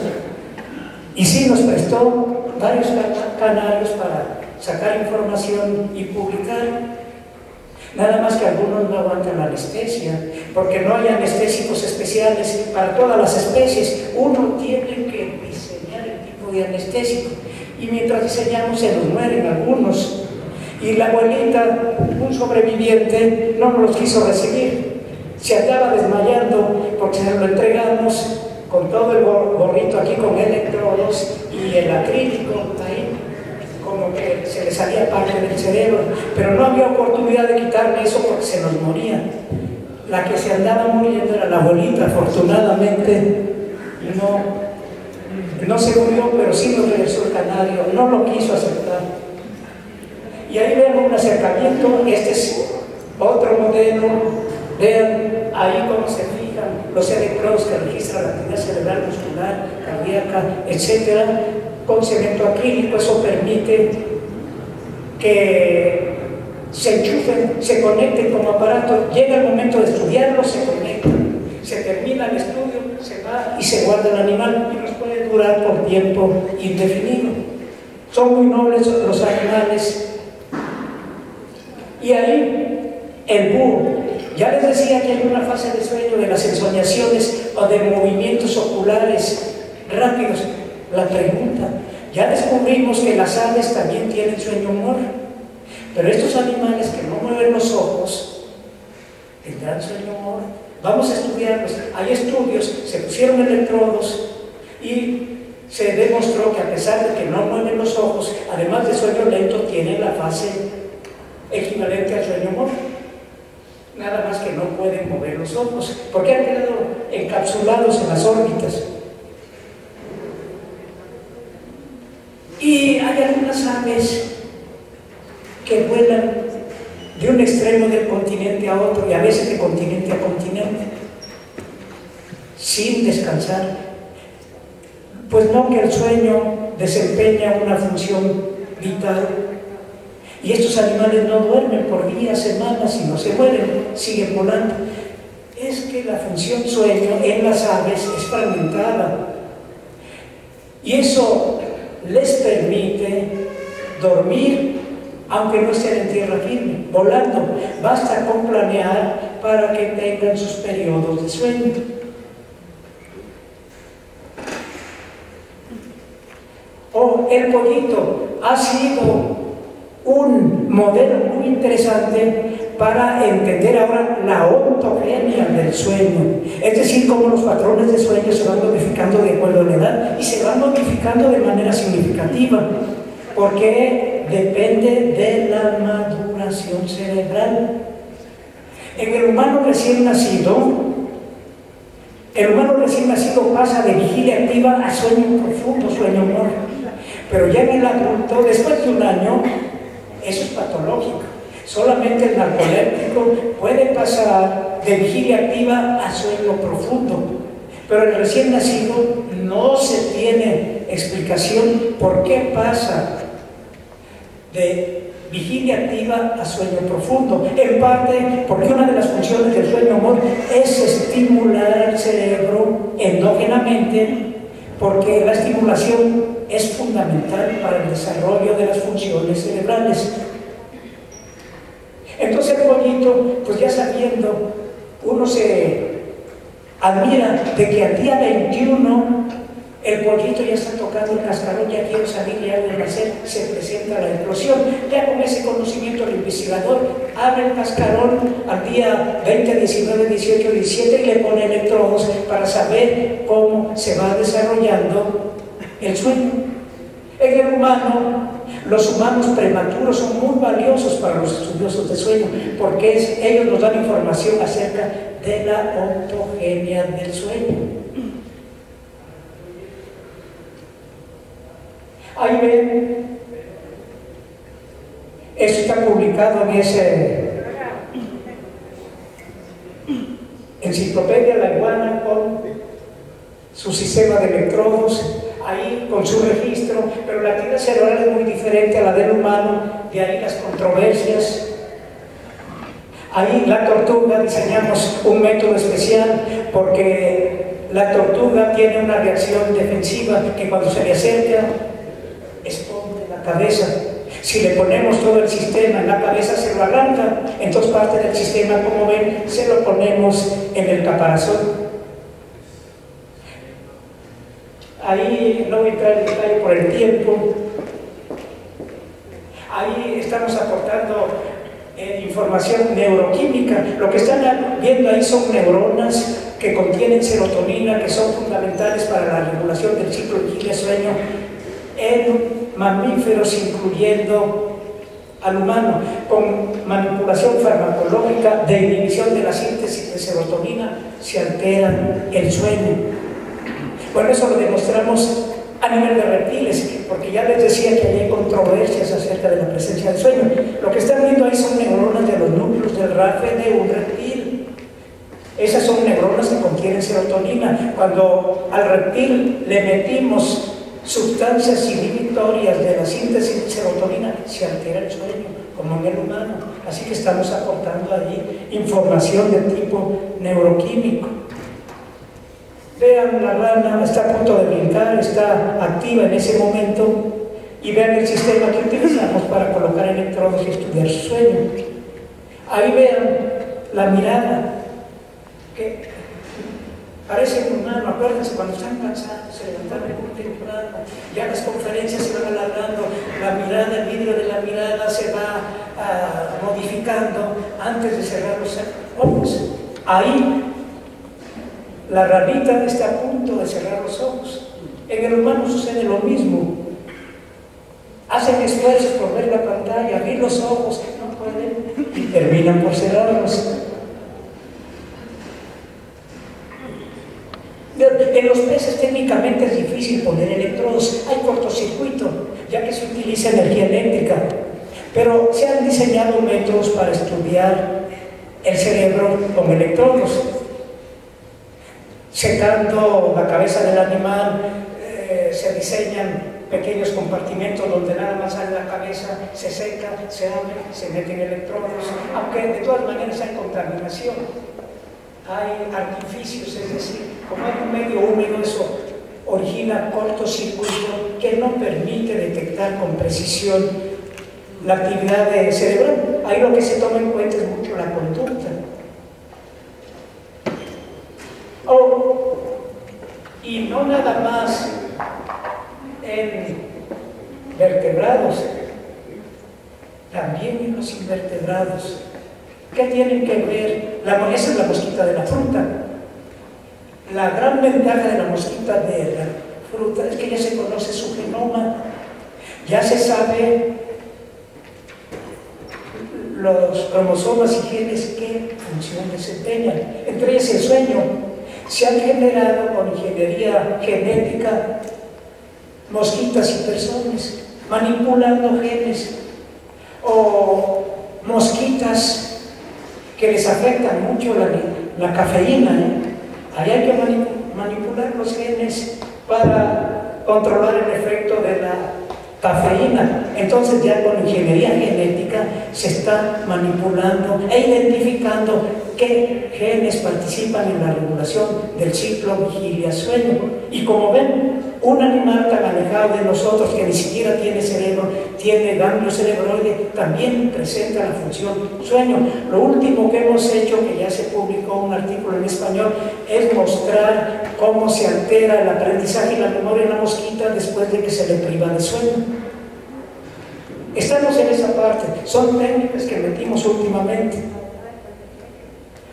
Y sí, nos prestó varios canarios para sacar información y publicar. Nada más que algunos no aguantan la anestesia, porque no hay anestésicos especiales para todas las especies. Uno tiene que diseñar el tipo de anestésico, y mientras diseñamos se nos mueren algunos. Y la abuelita, un sobreviviente, no nos los quiso recibir. Se andaba desmayando porque se lo entregamos con todo el gorrito aquí con electrodos y el acrílico ahí, como que se le salía parte del cerebro, pero no había oportunidad de quitarme eso porque se nos moría. La que se andaba muriendo era la abuelita, afortunadamente no se murió, pero sí nos regresó el canario, no lo quiso aceptar. Y ahí vemos un acercamiento, este es otro modelo, vean ahí cómo se fijan los electrodos que registran la actividad cerebral, muscular, cardíaca, etcétera, con cemento acrílico. Eso permite que se enchufen, se conecten como aparato, llega el momento de estudiarlo, se conectan, se termina el estudio, se va y se guarda el animal y nos puede durar por tiempo indefinido. Son muy nobles los animales. Y ahí el búho, ya les decía que hay una fase de sueño de las ensoñaciones o de movimientos oculares rápidos. La pregunta, ya descubrimos que las aves también tienen sueño humor, pero estos animales que no mueven los ojos tendrán sueño humor. Vamos a estudiarlos. Hay estudios, se pusieron electrodos y se demostró que a pesar de que no mueven los ojos, además de sueño lento, tienen la fase equivalente al sueño humor. Nada más que no pueden mover los ojos, porque han quedado encapsulados en las órbitas. Y hay algunas aves que vuelan de un extremo del continente a otro y a veces de continente a continente, sin descansar. Pues no, que el sueño desempeña una función vital. Y estos animales no duermen por días, semanas y no se mueren, siguen volando. Es que la función sueño en las aves es fragmentada. Y eso les permite dormir, aunque no estén en tierra firme, volando. Basta con planear para que tengan sus periodos de sueño. El pollito ha sido un modelo muy interesante para entender ahora la ontogenia del sueño, es decir, cómo los patrones de sueño se van modificando de acuerdo a la edad y se van modificando de manera significativa, porque depende de la maduración cerebral. En el humano recién nacido, pasa de vigilia activa a sueño profundo, sueño humor, pero ya en el adulto, después de un año, eso es patológico. Solamente el narcoléptico puede pasar de vigilia activa a sueño profundo, pero el recién nacido no se tiene explicación por qué pasa de vigilia activa a sueño profundo. En parte porque una de las funciones del sueño humor es estimular al cerebro endógenamente, porque la estimulación es fundamental para el desarrollo de las funciones cerebrales. Entonces el pollito, pues ya sabiendo, uno se admira de que al día 21 el pollito ya está tocando el cascarón, ya quiere salir, ya debe nacer, se presenta la explosión. Ya con ese conocimiento el investigador abre el cascarón al día 20, 19, 18, 17 y le pone electrodos para saber cómo se va desarrollando el sueño. En el humano, los humanos prematuros son muy valiosos para los estudiosos de sueño, porque ellos nos dan información acerca de la ontogenia del sueño. Ahí ven, esto está publicado en ese Enciclopedia La Iguana, con su sistema de electrodos, ahí con su registro, pero la actividad cerebral es muy diferente a la del humano, de ahí las controversias. Ahí la tortuga, diseñamos un método especial porque la tortuga tiene una reacción defensiva que cuando se le acerca esconde la cabeza. Si le ponemos todo el sistema en la cabeza se lo arranca, entonces parte del sistema, como ven, se lo ponemos en el caparazón. Ahí no voy a entrar en detalle por el tiempo. Ahí estamos aportando información neuroquímica. Lo que están viendo ahí son neuronas que contienen serotonina, que son fundamentales para la regulación del ciclo vigilia-sueño en mamíferos, incluyendo al humano con manipulación farmacológica de inhibición de la síntesis de serotonina, se altera el sueño. Bueno, eso lo demostramos a nivel de reptiles, porque ya les decía que hay controversias acerca de la presencia del sueño. Lo que están viendo ahí son neuronas de los núcleos del RAFE de un reptil. Esas son neuronas que contienen serotonina. Cuando al reptil le metimos sustancias inhibitorias de la síntesis de serotonina, se altera el sueño, como en el humano. Así que estamos aportando allí información de tipo neuroquímico. Vean, la rana está a punto de brincar, está activa en ese momento, y vean el sistema que utilizamos para colocar electrodos y estudiar su sueño. Ahí vean la mirada, que parece un humano. Acuérdense, cuando están cansados se levantan muy temprano, ya las conferencias se van alargando, la mirada, el vidrio de la mirada se va modificando antes de cerrar los ojos. Ahí la ranita está a punto de cerrar los ojos. En el humano sucede lo mismo. Hacen esfuerzos por ver la pantalla, abrir los ojos, no pueden, y terminan por cerrarlos. En los peces técnicamente es difícil poner electrodos, hay cortocircuito, ya que se utiliza energía eléctrica, pero se han diseñado métodos para estudiar el cerebro con electrodos. Secando la cabeza del animal, se diseñan pequeños compartimentos donde nada más sale la cabeza, se seca, se abre, se meten electrodos, aunque de todas maneras hay contaminación, hay artificios, es decir, como hay un medio húmedo, eso origina cortocircuito que no permite detectar con precisión la actividad cerebral. Ahí lo que se toma en cuenta es mucho la conducta. Y no nada más en vertebrados, también en los invertebrados. ¿Qué tienen que ver? Esa es la mosquita de la fruta. La gran ventaja de la mosquita de la fruta es que ya se conoce su genoma, ya se sabe los cromosomas y genes qué función desempeñan, entre ellas el sueño. Se han generado con ingeniería genética mosquitas y personas manipulando genes, o mosquitas que les afecta mucho la cafeína, Ahí hay que manipular los genes para controlar el efecto de la cafeína. Entonces ya con ingeniería genética se está manipulando e identificando qué genes participan en la regulación del ciclo vigilia-sueño. Y como ven, un animal tan alejado de nosotros que ni siquiera tiene cerebro, tiene ganglio cerebroide, también presenta la función sueño. Lo último que hemos hecho, que ya se publicó un artículo en español, es mostrar cómo se altera el aprendizaje y la memoria en la mosquita después de que se le priva de sueño. Estamos en esa parte, son técnicas que metimos últimamente.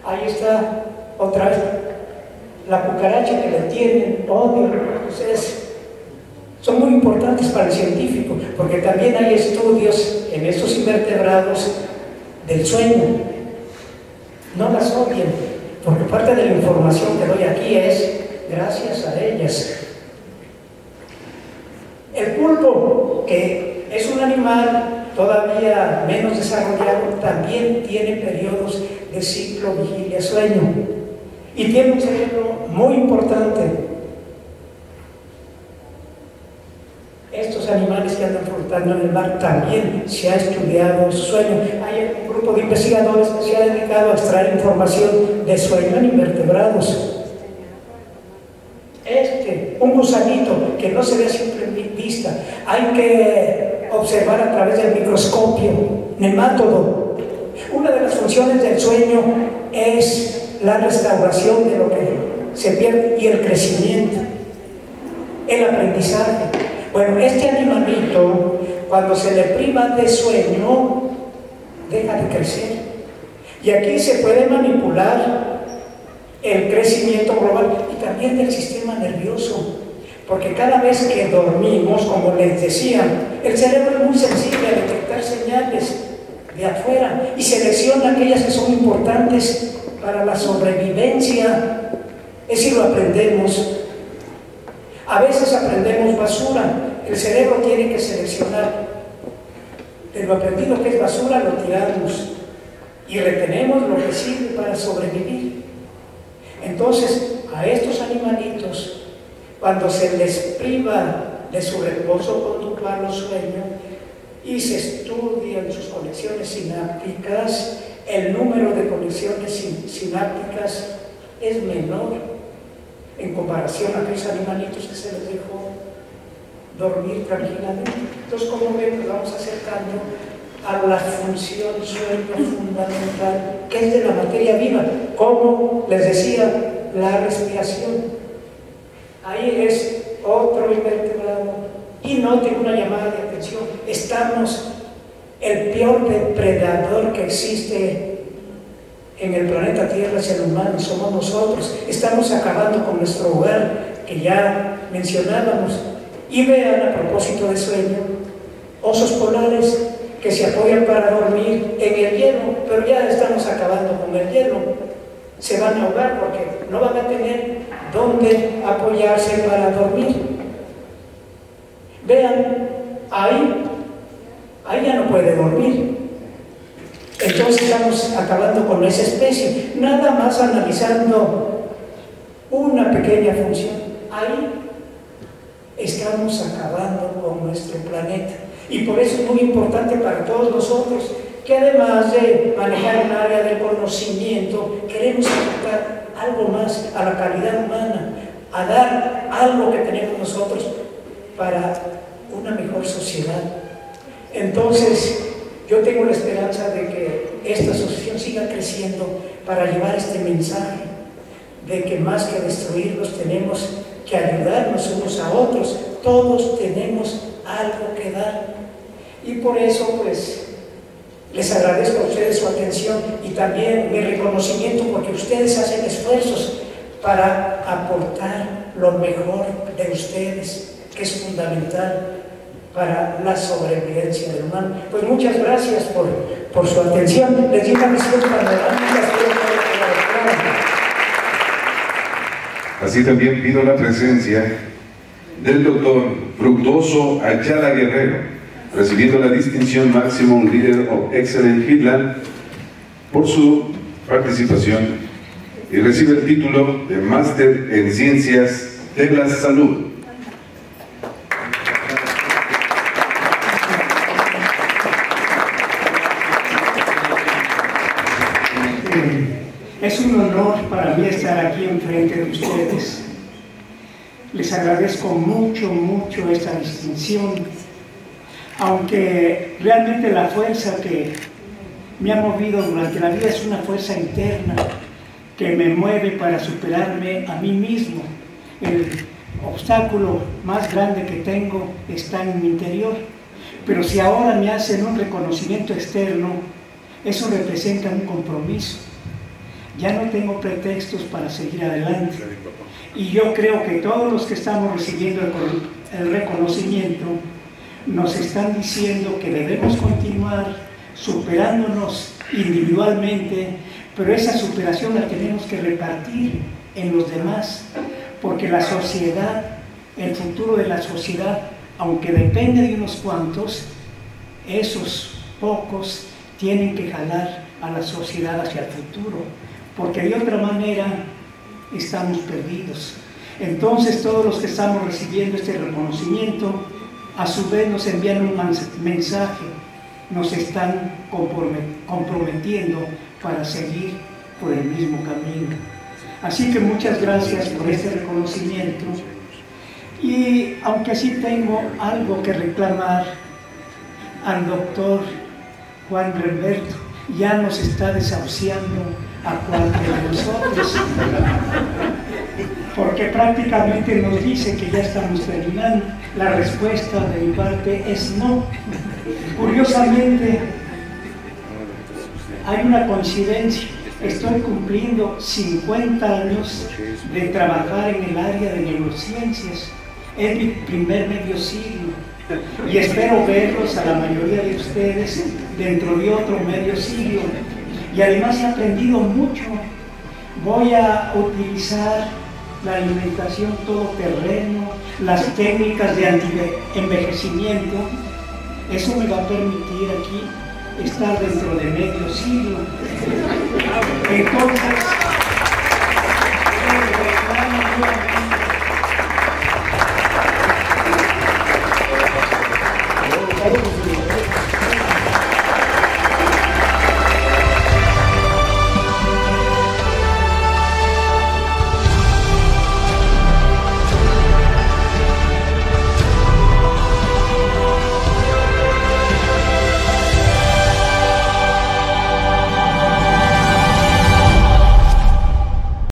Ahí está otra vez la cucaracha que le tienen odio. Son muy importantes para el científico, porque también hay estudios en estos invertebrados del sueño. No las odien, porque parte de la información que doy aquí es gracias a ellas. El pulpo, que es un animal todavía menos desarrollado, también tiene periodos de ciclo vigilia-sueño y tiene un cerebro muy importante. Estos animales que andan flotando en el mar también se ha estudiado su sueño. Hay un grupo de investigadores que se ha dedicado a extraer información de sueño en invertebrados. Un gusanito que no se ve a simple vista, hay que observar a través del microscopio, nemátodo. Una de las funciones del sueño es la restauración de lo que se pierde y el crecimiento, el aprendizaje. Bueno, este animalito, cuando se le priva de sueño, deja de crecer. Y aquí se puede manipular el crecimiento global y también del sistema nervioso, porque cada vez que dormimos, como les decía, el cerebro es muy sensible a detectar buscar señales de afuera y selecciona aquellas que son importantes para la sobrevivencia. Eso lo aprendemos. A veces aprendemos basura. El cerebro tiene que seleccionar. De lo aprendido que es basura lo tiramos y retenemos lo que sirve para sobrevivir. Entonces, a estos animalitos, cuando se les priva de su reposo conductual o sueño y se estudian sus conexiones sinápticas, el número de conexiones sinápticas es menor en comparación a aquellos animalitos que se les dejó dormir tranquilamente. Entonces, como ven, nos vamos acercando a la función sueño fundamental, que es de la materia viva, como les decía, la respiración. Ahí es otro invertebrado. Y noten una llamada de atención: estamos, el peor depredador que existe en el planeta Tierra es el humano, somos nosotros. Estamos acabando con nuestro hogar, que ya mencionábamos. Y vean, a propósito de sueño, osos polares que se apoyan para dormir en el hielo, pero ya estamos acabando con el hielo. Se van a ahogar porque no van a tener dónde apoyarse para dormir. Vean, ahí ya no puede dormir. Entonces estamos acabando con esa especie, nada más analizando una pequeña función. Ahí estamos acabando con nuestro planeta. Y por eso es muy importante para todos nosotros que, además de manejar un área del conocimiento, queremos aportar algo más a la calidad humana, a dar algo que tenemos nosotros para una mejor sociedad. Entonces, yo tengo la esperanza de que esta asociación siga creciendo para llevar este mensaje de que más que destruirlos tenemos que ayudarnos unos a otros. Todos tenemos algo que dar. Y por eso, pues, les agradezco a ustedes su atención y también mi reconocimiento, porque ustedes hacen esfuerzos para aportar lo mejor de ustedes, que es fundamental para la sobrevivencia del humano. Pues muchas gracias por su atención. Les di una visión panorámica. Así también pido la presencia del doctor Fructuoso Ayala Guerrero, recibiendo la distinción Maximum Leader of Excellence Hitler por su participación, y recibe el título de Máster en Ciencias de la Salud. Es un honor para mí estar aquí enfrente de ustedes. Les agradezco mucho esta distinción, aunque realmente la fuerza que me ha movido durante la vida es una fuerza interna que me mueve para superarme a mí mismo. El obstáculo más grande que tengo está en mi interior, pero si ahora me hacen un reconocimiento externo, eso representa un compromiso. Ya no tengo pretextos para seguir adelante. Y yo creo que todos los que estamos recibiendo el reconocimiento nos están diciendo que debemos continuar superándonos individualmente, pero esa superación la tenemos que repartir en los demás, porque la sociedad, el futuro de la sociedad, aunque depende de unos cuantos, esos pocos tienen que jalar a la sociedad hacia el futuro, porque de otra manera estamos perdidos. Entonces todos los que estamos recibiendo este reconocimiento, a su vez nos envían un mensaje, nos están comprometiendo para seguir por el mismo camino. Así que muchas gracias por este reconocimiento. Y aunque sí tengo algo que reclamar al doctor Juan Remberto, ya nos está desahuciando a cualquiera de nosotros, porque prácticamente nos dice que ya estamos terminando. La respuesta de mi parte es no. Curiosamente, hay una coincidencia. Estoy cumpliendo 50 años de trabajar en el área de neurociencias. Es mi primer medio siglo. y espero verlos a la mayoría de ustedes dentro de otro medio siglo. Y además he aprendido mucho. Voy a utilizar la alimentación todoterreno, las técnicas de anti-envejecimiento. Eso me va a permitir aquí estar dentro de medio siglo. Entonces,